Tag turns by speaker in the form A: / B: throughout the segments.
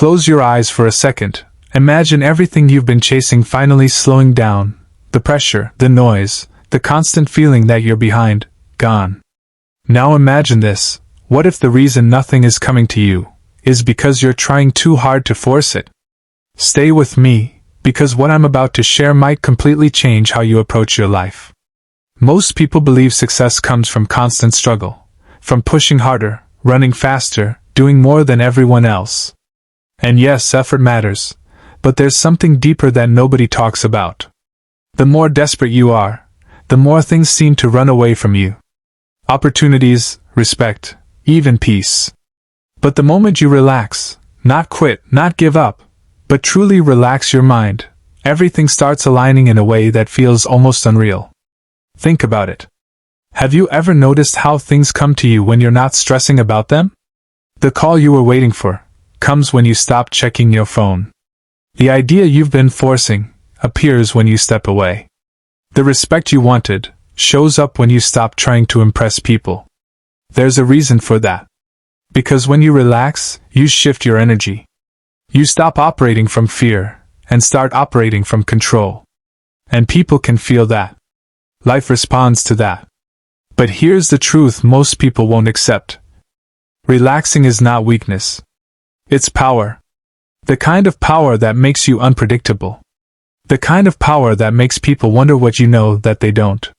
A: Close your eyes for a second. Imagine everything you've been chasing finally slowing down. The pressure, the noise, the constant feeling that you're behind, gone. Now imagine this. What if the reason nothing is coming to you is because you're trying too hard to force it? Stay with me, because what I'm about to share might completely change how you approach your life. Most people believe success comes from constant struggle, from pushing harder, running faster, doing more than everyone else. And yes, effort matters, but there's something deeper that nobody talks about. The more desperate you are, the more things seem to run away from you. Opportunities, respect, even peace. But the moment you relax, not quit, not give up, but truly relax your mind, everything starts aligning in a way that feels almost unreal. Think about it. Have you ever noticed how things come to you when you're not stressing about them? The call you were waiting for comes when you stop checking your phone. The idea you've been forcing appears when you step away. The respect you wanted shows up when you stop trying to impress people. There's a reason for that. Because when you relax, you shift your energy. You stop operating from fear and start operating from control. And people can feel that. Life responds to that. But here's the truth most people won't accept. Relaxing is not weakness. It's power. The kind of power that makes you unpredictable. The kind of power that makes people wonder what you know that they don't.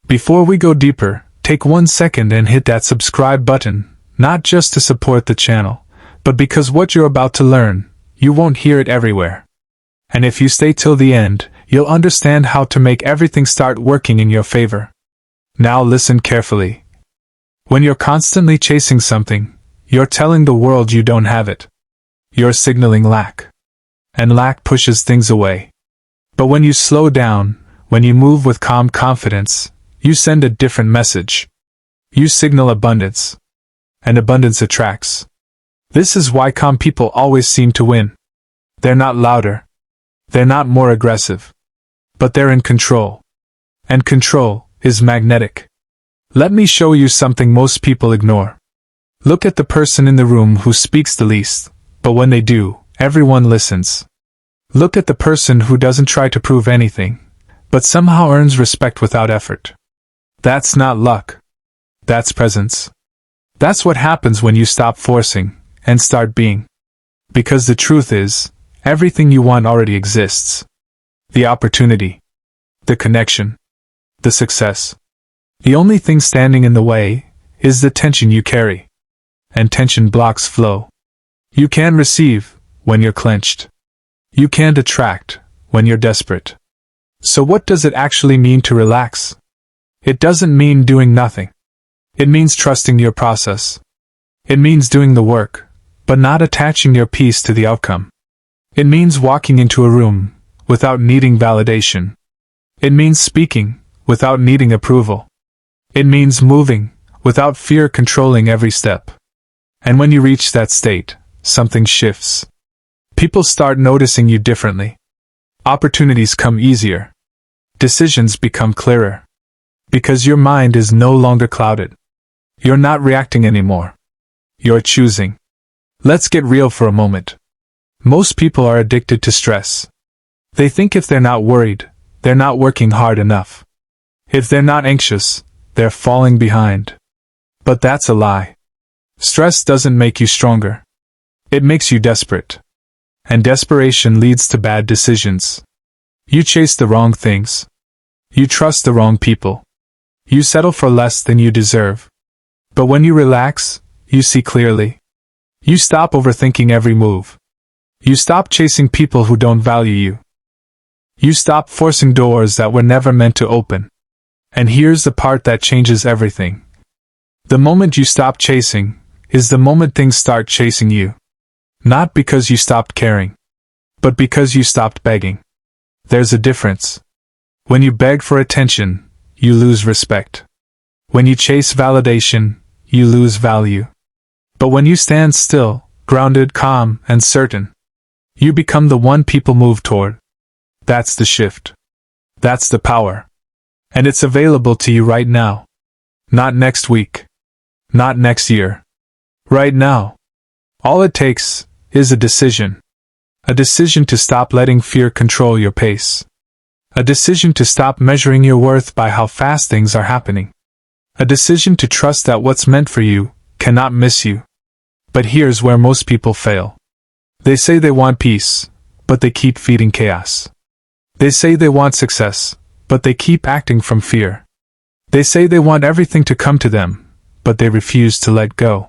A: Before we go deeper, take 1 second and hit that subscribe button, not just to support the channel, but because what you're about to learn, you won't hear it everywhere. And if you stay till the end, you'll understand how to make everything start working in your favor. Now listen carefully. When you're constantly chasing something, you're telling the world you don't have it. You're signaling lack. And lack pushes things away. But when you slow down, when you move with calm confidence, you send a different message. You signal abundance. And abundance attracts. This is why calm people always seem to win. They're not louder. They're not more aggressive. But they're in control. And control is magnetic. Let me show you something most people ignore. Look at the person in the room who speaks the least, but when they do, everyone listens. Look at the person who doesn't try to prove anything, but somehow earns respect without effort. That's not luck. That's presence. That's what happens when you stop forcing and start being. Because the truth is, everything you want already exists. The opportunity. The connection. The success. The only thing standing in the way is the tension you carry. And tension blocks flow. You can receive when you're clenched. You can't attract when you're desperate. So what does it actually mean to relax? It doesn't mean doing nothing. It means trusting your process. It means doing the work, but not attaching your peace to the outcome. It means walking into a room without needing validation. It means speaking without needing approval. It means moving without fear controlling every step. And when you reach that state, something shifts. People start noticing you differently. Opportunities come easier. Decisions become clearer. Because your mind is no longer clouded. You're not reacting anymore. You're choosing. Let's get real for a moment. Most people are addicted to stress. They think if they're not worried, they're not working hard enough. If they're not anxious, they're falling behind. But that's a lie. Stress doesn't make you stronger. It makes you desperate. And desperation leads to bad decisions. You chase the wrong things. You trust the wrong people. You settle for less than you deserve. But when you relax, you see clearly. You stop overthinking every move. You stop chasing people who don't value you. You stop forcing doors that were never meant to open. And here's the part that changes everything. The moment you stop chasing is the moment things start chasing you. Not because you stopped caring, but because you stopped begging. There's a difference. When you beg for attention, you lose respect. When you chase validation, you lose value. But when you stand still, grounded, calm, and certain, you become the one people move toward. That's the shift. That's the power. And it's available to you right now. Not next week. Not next year. Right now. All it takes is a decision. A decision to stop letting fear control your pace. A decision to stop measuring your worth by how fast things are happening. A decision to trust that what's meant for you cannot miss you. But here's where most people fail. They say they want peace, but they keep feeding chaos. They say they want success, but they keep acting from fear. They say they want everything to come to them, but they refuse to let go.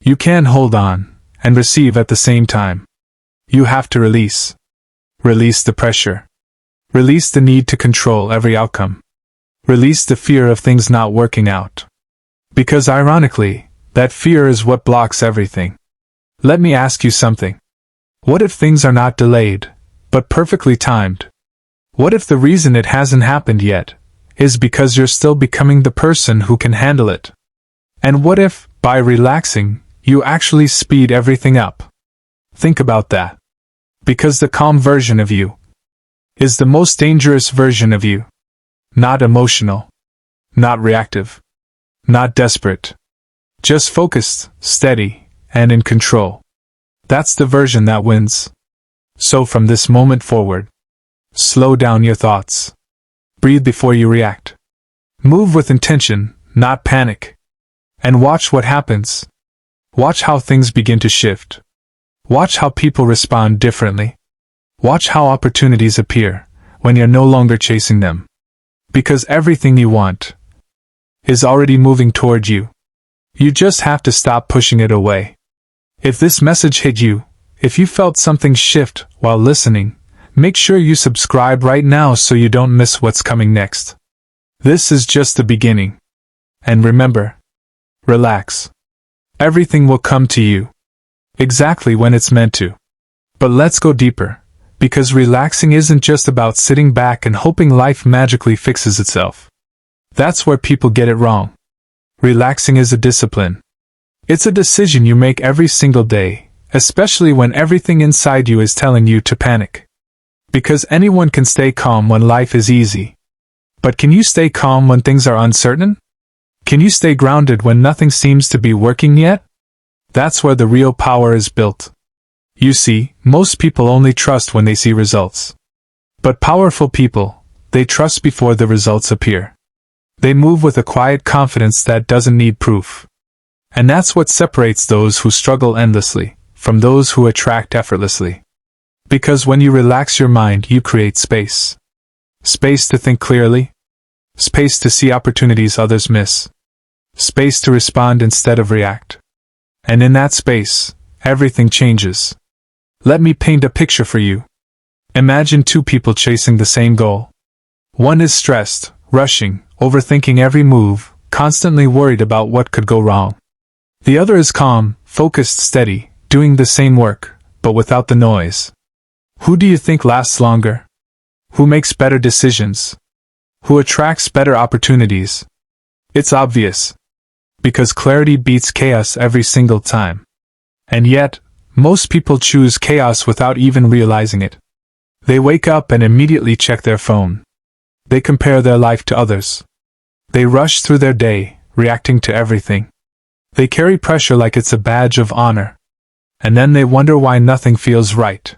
A: You can't hold on and receive at the same time. You have to release. Release the pressure. Release the need to control every outcome. Release the fear of things not working out. Because ironically, that fear is what blocks everything. Let me ask you something. What if things are not delayed, but perfectly timed? What if the reason it hasn't happened yet is because you're still becoming the person who can handle it? And what if, by relaxing, you actually speed everything up? Think about that. Because the calm version of you is the most dangerous version of you. Not emotional. Not reactive. Not desperate. Just focused, steady, and in control. That's the version that wins. So from this moment forward, slow down your thoughts. Breathe before you react. Move with intention, not panic. And watch what happens. Watch how things begin to shift. Watch how people respond differently. Watch how opportunities appear when you're no longer chasing them. Because everything you want is already moving toward you. You just have to stop pushing it away. If this message hit you, if you felt something shift while listening, make sure you subscribe right now so you don't miss what's coming next. This is just the beginning. And remember, relax. Everything will come to you. Exactly when it's meant to. But let's go deeper, because relaxing isn't just about sitting back and hoping life magically fixes itself. That's where people get it wrong. Relaxing is a discipline. It's a decision you make every single day, especially when everything inside you is telling you to panic. Because anyone can stay calm when life is easy. But can you stay calm when things are uncertain? Can you stay grounded when nothing seems to be working yet? That's where the real power is built. You see, most people only trust when they see results. But powerful people, they trust before the results appear. They move with a quiet confidence that doesn't need proof. And that's what separates those who struggle endlessly from those who attract effortlessly. Because when you relax your mind, you create space. Space to think clearly. Space to see opportunities others miss. Space to respond instead of react. And in that space, everything changes. Let me paint a picture for you. Imagine two people chasing the same goal. One is stressed, rushing, overthinking every move, constantly worried about what could go wrong. The other is calm, focused, steady, doing the same work, but without the noise. Who do you think lasts longer? Who makes better decisions? Who attracts better opportunities? It's obvious. Because clarity beats chaos every single time. And yet, most people choose chaos without even realizing it. They wake up and immediately check their phone. They compare their life to others. They rush through their day, reacting to everything. They carry pressure like it's a badge of honor. And then they wonder why nothing feels right.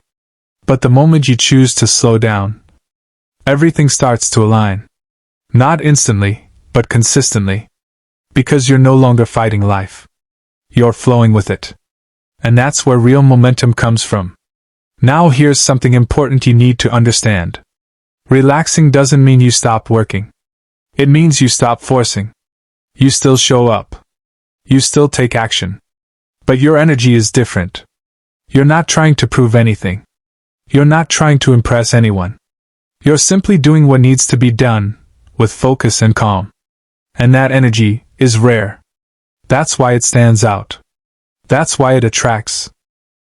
A: But the moment you choose to slow down, everything starts to align. Not instantly, but consistently. Because you're no longer fighting life. You're flowing with it. And that's where real momentum comes from. Now here's something important you need to understand. Relaxing doesn't mean you stop working. It means you stop forcing. You still show up. You still take action. But your energy is different. You're not trying to prove anything. You're not trying to impress anyone. You're simply doing what needs to be done, with focus and calm. And that energy is rare. That's why it stands out. That's why it attracts.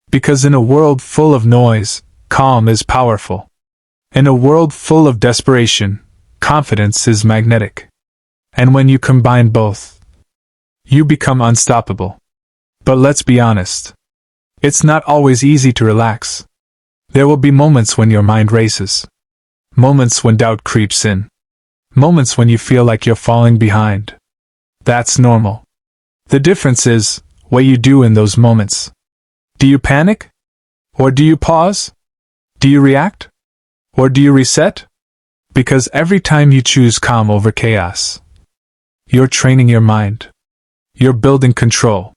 A: Because in a world full of noise, calm is powerful. In a world full of desperation, confidence is magnetic. And when you combine both, you become unstoppable. But let's be honest. It's not always easy to relax. There will be moments when your mind races. Moments when doubt creeps in. Moments when you feel like you're falling behind. That's normal. The difference is what you do in those moments. Do you panic? Or do you pause? Do you react? Or do you reset? Because every time you choose calm over chaos, you're training your mind. You're building control.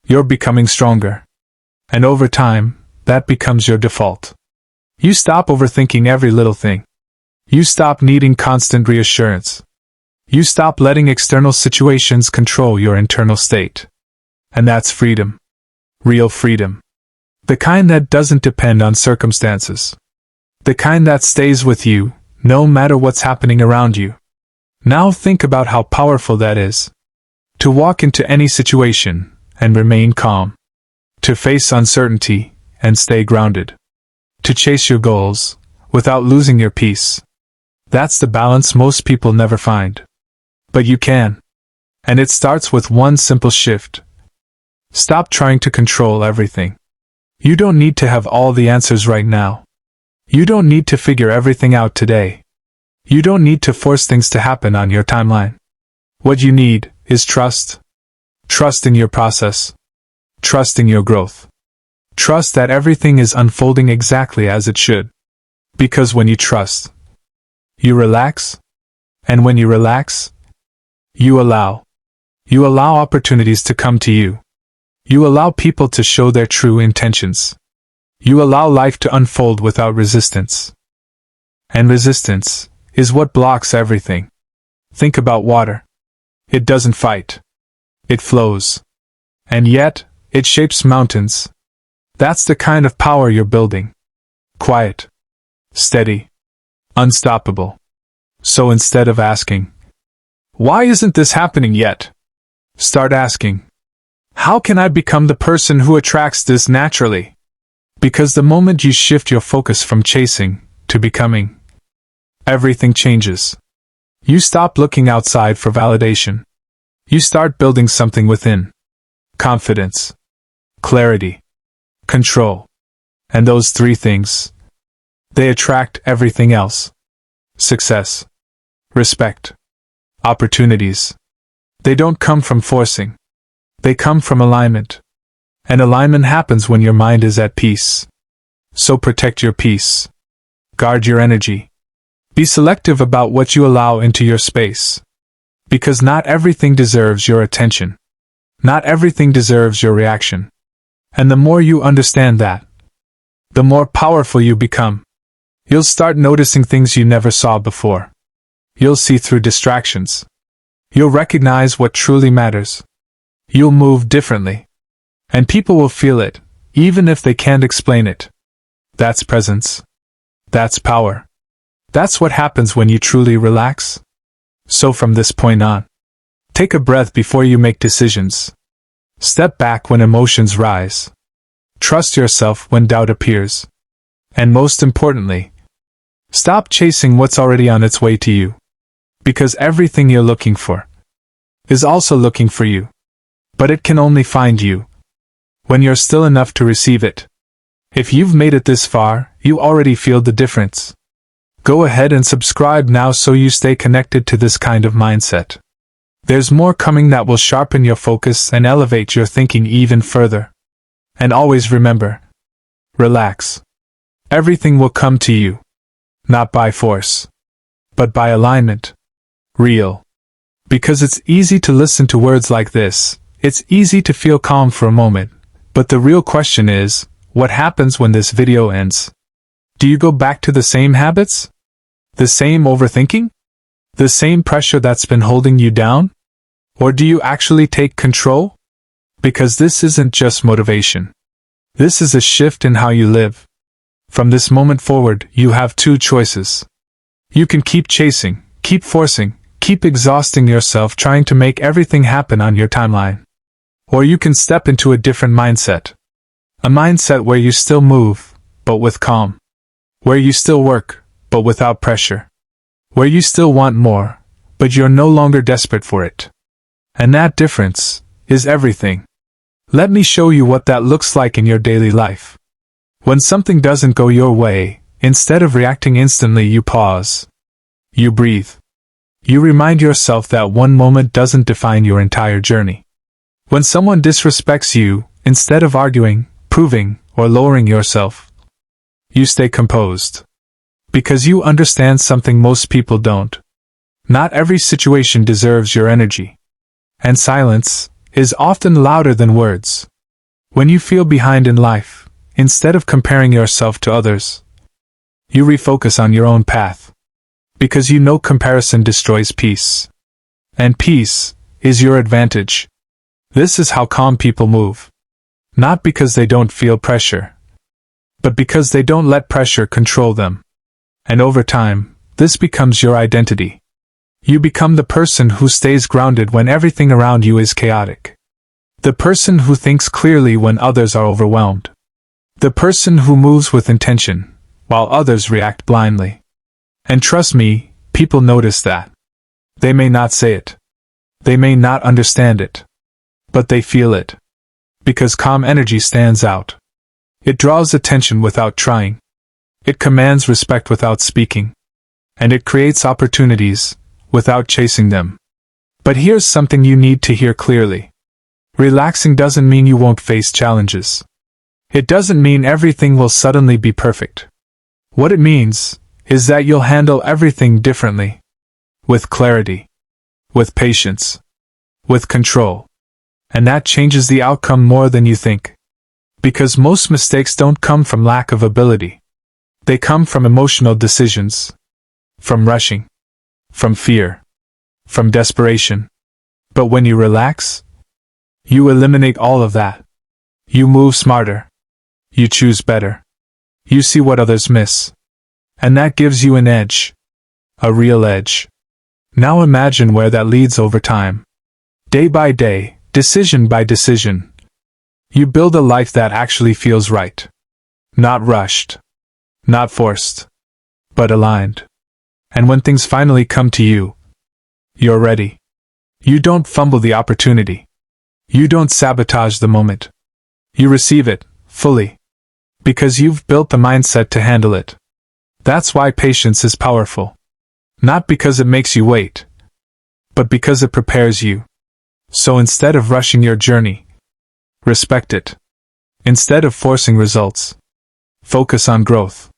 A: You're becoming stronger. And over time, that becomes your default. You stop overthinking every little thing. You stop needing constant reassurance. You stop letting external situations control your internal state. And that's freedom. Real freedom. The kind that doesn't depend on circumstances. The kind that stays with you, no matter what's happening around you. Now think about how powerful that is. To walk into any situation and remain calm. To face uncertainty and stay grounded. To chase your goals without losing your peace. That's the balance most people never find. But you can. And it starts with one simple shift. Stop trying to control everything. You don't need to have all the answers right now. You don't need to figure everything out today. You don't need to force things to happen on your timeline. What you need is trust. Trust in your process. Trust in your growth. Trust that everything is unfolding exactly as it should. Because when you trust, you relax. And when you relax, you allow. You allow opportunities to come to you. You allow people to show their true intentions. You allow life to unfold without resistance. And resistance is what blocks everything. Think about water. It doesn't fight. It flows. And yet, it shapes mountains. That's the kind of power you're building. Quiet. Steady. Unstoppable. So instead of asking, "Why isn't this happening yet?" start asking, "How can I become the person who attracts this naturally?" Because the moment you shift your focus from chasing to becoming, everything changes. You stop looking outside for validation. You start building something within. Confidence. Clarity. Control. And those three things, they attract everything else. Success. Respect. Opportunities. They don't come from forcing. They come from alignment. And alignment happens when your mind is at peace. So protect your peace. Guard your energy. Be selective about what you allow into your space. Because not everything deserves your attention. Not everything deserves your reaction. And the more you understand that, the more powerful you become. You'll start noticing things you never saw before. You'll see through distractions. You'll recognize what truly matters. You'll move differently. And people will feel it, even if they can't explain it. That's presence. That's power. That's what happens when you truly relax. So from this point on, take a breath before you make decisions. Step back when emotions rise. Trust yourself when doubt appears. And most importantly, stop chasing what's already on its way to you. Because everything you're looking for is also looking for you. But it can only find you when you're still enough to receive it. If you've made it this far, you already feel the difference. Go ahead and subscribe now so you stay connected to this kind of mindset. There's more coming that will sharpen your focus and elevate your thinking even further. And always remember, relax. Everything will come to you. Not by force, but by alignment. Real. Because it's easy to listen to words like this, it's easy to feel calm for a moment, but the real question is, what happens when this video ends? Do you go back to the same habits? The same overthinking? The same pressure that's been holding you down? Or do you actually take control? Because this isn't just motivation. This is a shift in how you live. From this moment forward, you have two choices. You can keep chasing, keep forcing, keep exhausting yourself trying to make everything happen on your timeline. Or you can step into a different mindset. A mindset where you still move, but with calm. Where you still work, but without pressure. Where you still want more, but you're no longer desperate for it. And that difference is everything. Let me show you what that looks like in your daily life. When something doesn't go your way, instead of reacting instantly, you pause. You breathe. You remind yourself that one moment doesn't define your entire journey. When someone disrespects you, instead of arguing, proving, or lowering yourself. You stay composed. Because you understand something most people don't. Not every situation deserves your energy. And silence is often louder than words. When you feel behind in life, instead of comparing yourself to others, you refocus on your own path. Because you know comparison destroys peace. And peace is your advantage. This is how calm people move. Not because they don't feel pressure, but because they don't let pressure control them. And over time, this becomes your identity. You become the person who stays grounded when everything around you is chaotic. The person who thinks clearly when others are overwhelmed. The person who moves with intention, while others react blindly. And trust me, people notice that. They may not say it. They may not understand it. But they feel it. Because calm energy stands out. It draws attention without trying. It commands respect without speaking. And it creates opportunities without chasing them. But here's something you need to hear clearly. Relaxing doesn't mean you won't face challenges. It doesn't mean everything will suddenly be perfect. What it means is that you'll handle everything differently. With clarity. With patience. With control. And that changes the outcome more than you think. Because most mistakes don't come from lack of ability. They come from emotional decisions. From rushing. From fear. From desperation. But when you relax, you eliminate all of that. You move smarter. You choose better. You see what others miss. And that gives you an edge. A real edge. Now imagine where that leads over time. Day by day, decision by decision. You build a life that actually feels right. Not rushed. Not forced. But aligned. And when things finally come to you, you're ready. You don't fumble the opportunity. You don't sabotage the moment. You receive it, fully. Because you've built the mindset to handle it. That's why patience is powerful. Not because it makes you wait, but because it prepares you. So instead of rushing your journey, respect it. Instead of forcing results, focus on growth.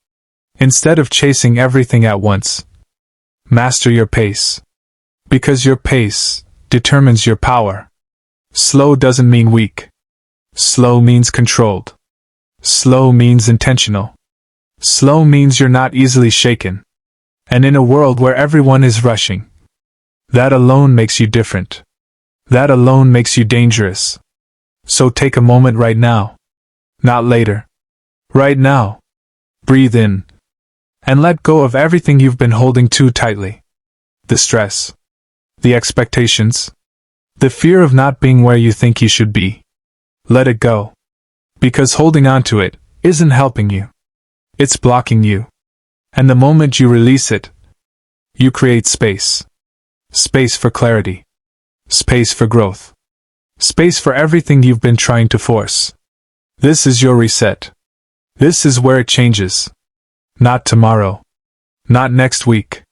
A: Instead of chasing everything at once, master your pace. Because your pace determines your power. Slow doesn't mean weak. Slow means controlled. Slow means intentional. Slow means you're not easily shaken. And in a world where everyone is rushing, that alone makes you different. That alone makes you dangerous. So take a moment right now. Not later. Right now. Breathe in. And let go of everything you've been holding too tightly. The stress. The expectations. The fear of not being where you think you should be. Let it go. Because holding on to it isn't helping you. It's blocking you. And the moment you release it, you create space. Space for clarity. Space for growth. Space for everything you've been trying to force. This is your reset. This is where it changes. Not tomorrow. Not next week.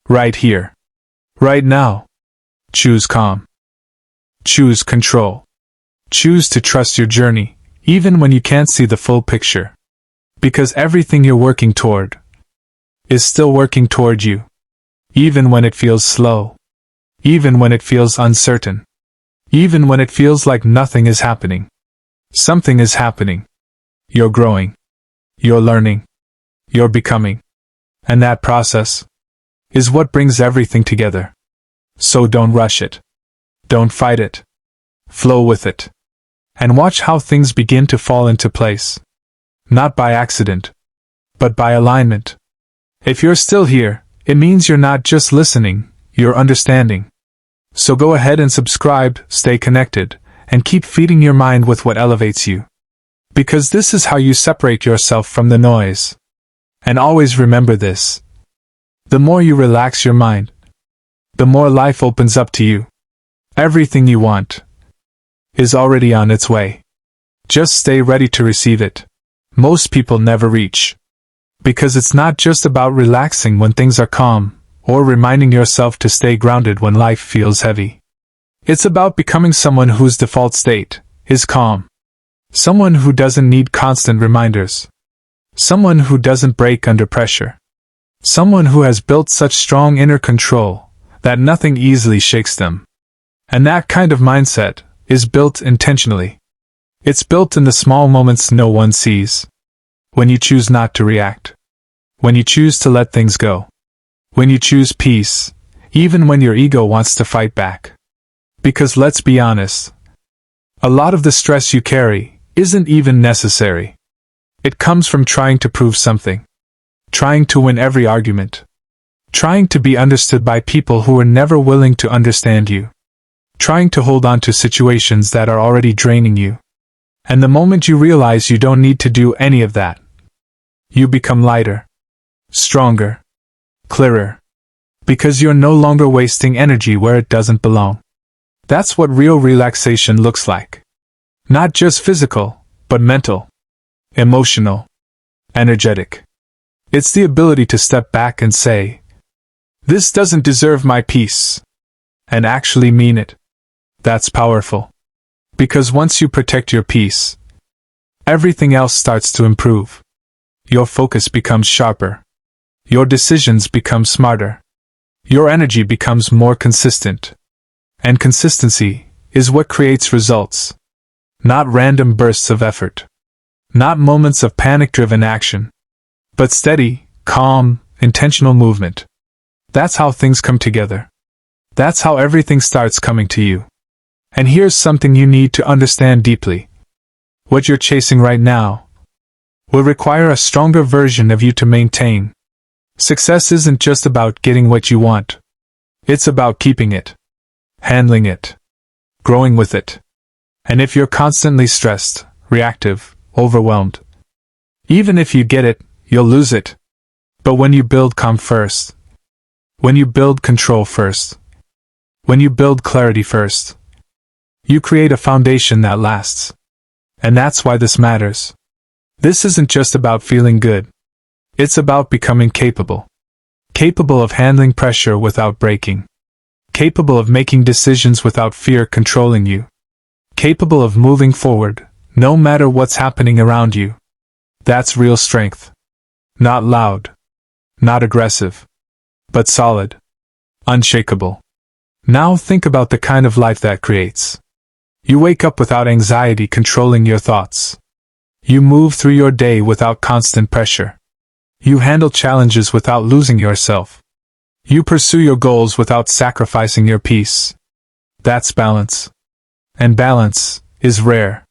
A: Right here. Right now. Choose calm. Choose control. Choose to trust your journey, even when you can't see the full picture. Because everything you're working toward is still working toward you. Even when it feels slow. Even when it feels uncertain. Even when it feels like nothing is happening. Something is happening. You're growing. You're learning. You're becoming. And that process is what brings everything together. So don't rush it. Don't fight it. Flow with it. And watch how things begin to fall into place. Not by accident, but by alignment. If you're still here, it means you're not just listening, you're understanding. So go ahead and subscribe, stay connected, and keep feeding your mind with what elevates you. Because this is how you separate yourself from the noise. And always remember this. The more you relax your mind, the more life opens up to you. Everything you want is already on its way. Just stay ready to receive it. Most people never reach. Because it's not just about relaxing when things are calm, or reminding yourself to stay grounded when life feels heavy. It's about becoming someone whose default state is calm. Someone who doesn't need constant reminders. Someone who doesn't break under pressure. Someone who has built such strong inner control that nothing easily shakes them. And that kind of mindset is built intentionally. It's built in the small moments no one sees. When you choose not to react. When you choose to let things go. When you choose peace, even when your ego wants to fight back. Because let's be honest, a lot of the stress you carry isn't even necessary. It comes from trying to prove something. Trying to win every argument. Trying to be understood by people who are never willing to understand you. Trying to hold on to situations that are already draining you. And the moment you realize you don't need to do any of that, you become lighter, stronger, clearer. Because you're no longer wasting energy where it doesn't belong. That's what real relaxation looks like. Not just physical, but mental, emotional, energetic. It's the ability to step back and say, "This doesn't deserve my peace," and actually mean it. That's powerful. Because once you protect your peace, everything else starts to improve. Your focus becomes sharper. Your decisions become smarter. Your energy becomes more consistent. And consistency is what creates results. Not random bursts of effort. Not moments of panic-driven action. But steady, calm, intentional movement. That's how things come together. That's how everything starts coming to you. And here's something you need to understand deeply. What you're chasing right now will require a stronger version of you to maintain. Success isn't just about getting what you want. It's about keeping it, handling it, growing with it. And if you're constantly stressed, reactive, overwhelmed, even if you get it, you'll lose it. But when you build calm first, when you build control first, when you build clarity first, you create a foundation that lasts. And that's why this matters. This isn't just about feeling good. It's about becoming capable. Capable of handling pressure without breaking. Capable of making decisions without fear controlling you. Capable of moving forward, no matter what's happening around you. That's real strength. Not loud. Not aggressive. But solid. Unshakable. Now think about the kind of life that creates. You wake up without anxiety controlling your thoughts. You move through your day without constant pressure. You handle challenges without losing yourself. You pursue your goals without sacrificing your peace. That's balance. And balance is rare.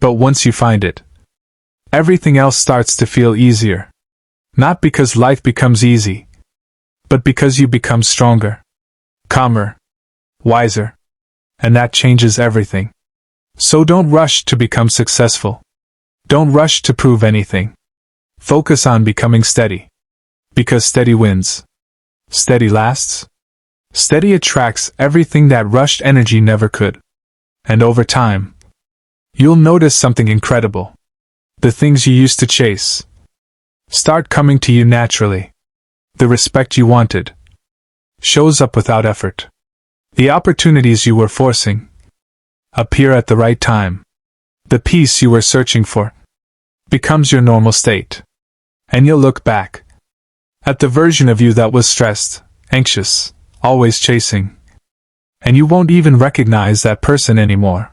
A: But once you find it, everything else starts to feel easier. Not because life becomes easy, but because you become stronger, calmer, wiser. And that changes everything. So don't rush to become successful. Don't rush to prove anything. Focus on becoming steady. Because steady wins. Steady lasts. Steady attracts everything that rushed energy never could. And over time, you'll notice something incredible. The things you used to chase start coming to you naturally. The respect you wanted shows up without effort. The opportunities you were forcing appear at the right time. The peace you were searching for becomes your normal state. And you'll look back at the version of you that was stressed, anxious, always chasing. And you won't even recognize that person anymore.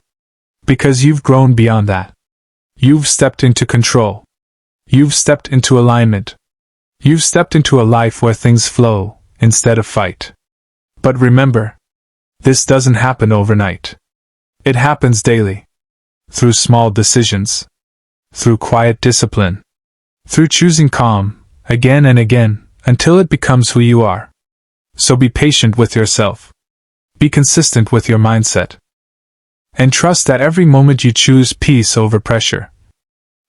A: Because you've grown beyond that. You've stepped into control. You've stepped into alignment. You've stepped into a life where things flow instead of fight. But remember, this doesn't happen overnight. It happens daily. Through small decisions. Through quiet discipline. Through choosing calm, again and again, until it becomes who you are. So be patient with yourself. Be consistent with your mindset. And trust that every moment you choose peace over pressure,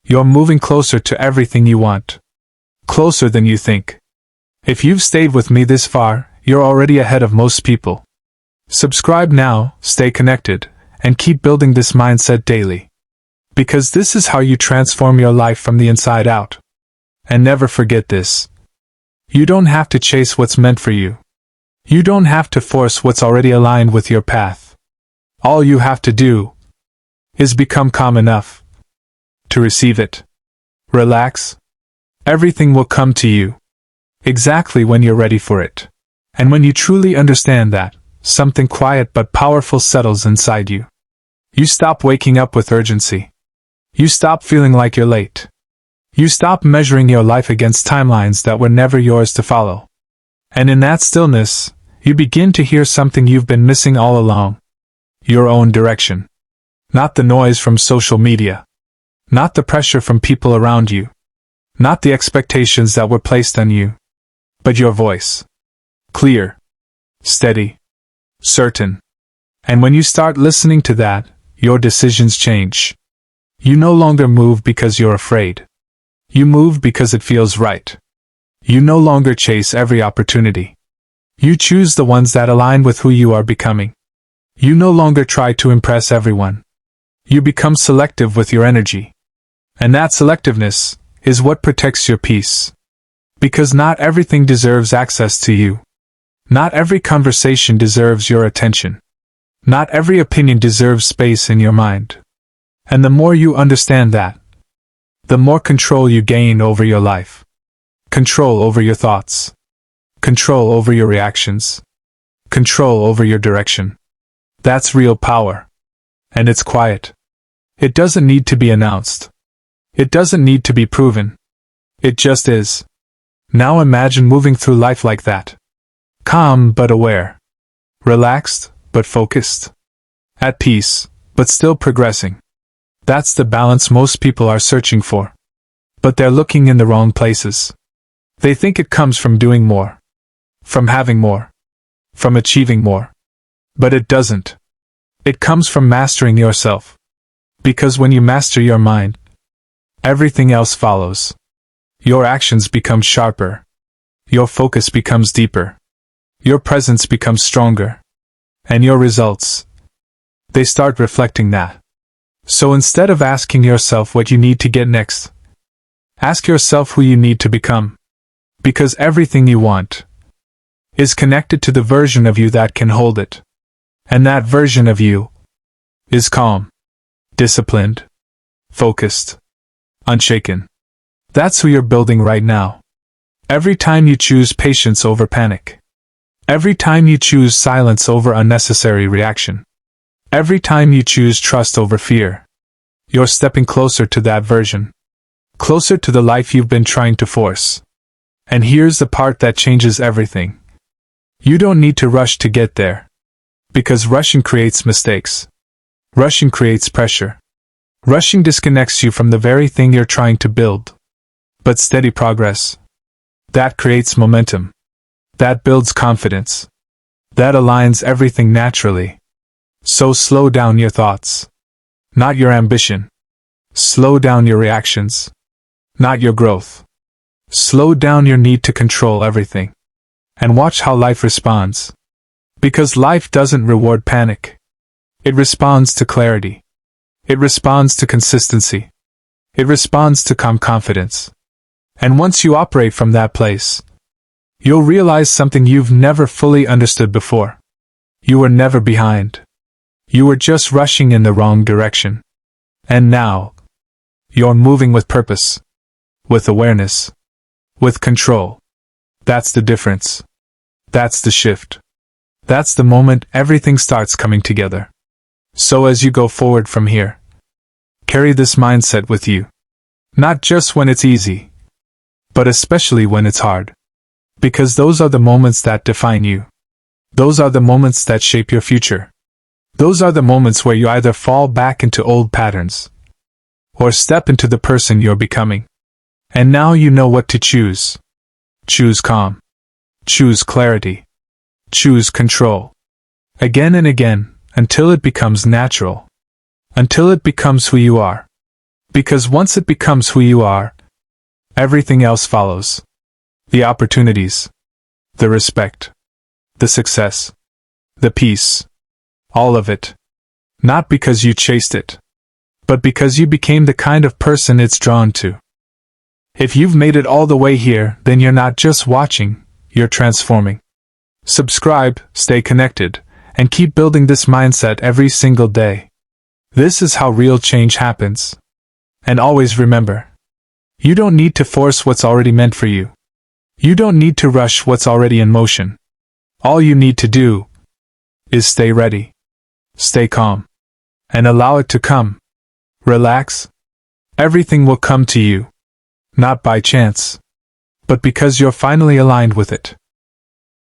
A: you're moving closer to everything you want. Closer than you think. If you've stayed with me this far, you're already ahead of most people. Subscribe now, stay connected, and keep building this mindset daily. Because this is how you transform your life from the inside out. And never forget this. You don't have to chase what's meant for you. You don't have to force what's already aligned with your path. All you have to do is become calm enough, to receive it. Relax. Everything will come to you. Exactly when you're ready for it. And when you truly understand that, something quiet but powerful settles inside you. You stop waking up with urgency. You stop feeling like you're late. You stop measuring your life against timelines that were never yours to follow. And in that stillness, you begin to hear something you've been missing all along. Your own direction. Not the noise from social media. Not the pressure from people around you. Not the expectations that were placed on you. But your voice. Clear. Steady. Certain. And when you start listening to that, your decisions change. You no longer move because you're afraid. You move because it feels right. You no longer chase every opportunity. You choose the ones that align with who you are becoming. You no longer try to impress everyone. You become selective with your energy. And that selectiveness is what protects your peace. Because not everything deserves access to you. Not every conversation deserves your attention. Not every opinion deserves space in your mind. And the more you understand that, the more control you gain over your life. Control over your thoughts. Control over your reactions. Control over your direction. That's real power. And it's quiet. It doesn't need to be announced. It doesn't need to be proven. It just is. Now imagine moving through life like that. Calm but aware. Relaxed but focused. At peace, but still progressing. That's the balance most people are searching for. But they're looking in the wrong places. They think it comes from doing more. From having more. From achieving more. But it doesn't. It comes from mastering yourself. Because when you master your mind, everything else follows. Your actions become sharper. Your focus becomes deeper. Your presence becomes stronger. And your results, they start reflecting that. So instead of asking yourself what you need to get next, ask yourself who you need to become. Because everything you want is connected to the version of you that can hold it. And that version of you is calm, disciplined, focused, unshaken. That's who you're building right now. Every time you choose patience over panic. Every time you choose silence over unnecessary reaction. Every time you choose trust over fear. You're stepping closer to that version. Closer to the life you've been trying to force. And here's the part that changes everything. You don't need to rush to get there. Because rushing creates mistakes. Rushing creates pressure. Rushing disconnects you from the very thing you're trying to build. But steady progress. That creates momentum. That builds confidence. That aligns everything naturally. So slow down your thoughts. Not your ambition. Slow down your reactions. Not your growth. Slow down your need to control everything. And watch how life responds. Because life doesn't reward panic. It responds to clarity. It responds to consistency. It responds to calm confidence. And once you operate from that place, you'll realize something you've never fully understood before. You were never behind. You were just rushing in the wrong direction. And now, you're moving with purpose. With awareness. With control. That's the difference. That's the shift. That's the moment everything starts coming together. So as you go forward from here, carry this mindset with you. Not just when it's easy, but especially when it's hard. Because those are the moments that define you. Those are the moments that shape your future. Those are the moments where you either fall back into old patterns, or step into the person you're becoming. And now you know what to choose. Choose calm. Choose clarity. Choose control. Again and again, until it becomes natural. Until it becomes who you are. Because once it becomes who you are, everything else follows. The opportunities. The respect. The success. The peace. All of it. Not because you chased it, but because you became the kind of person it's drawn to. If you've made it all the way here, then you're not just watching, you're transforming. Subscribe, stay connected, and keep building this mindset every single day. This is how real change happens. And always remember, you don't need to force what's already meant for you. You don't need to rush what's already in motion. All you need to do is stay ready, stay calm, and allow it to come. Relax. Everything will come to you, not by chance, but because you're finally aligned with it.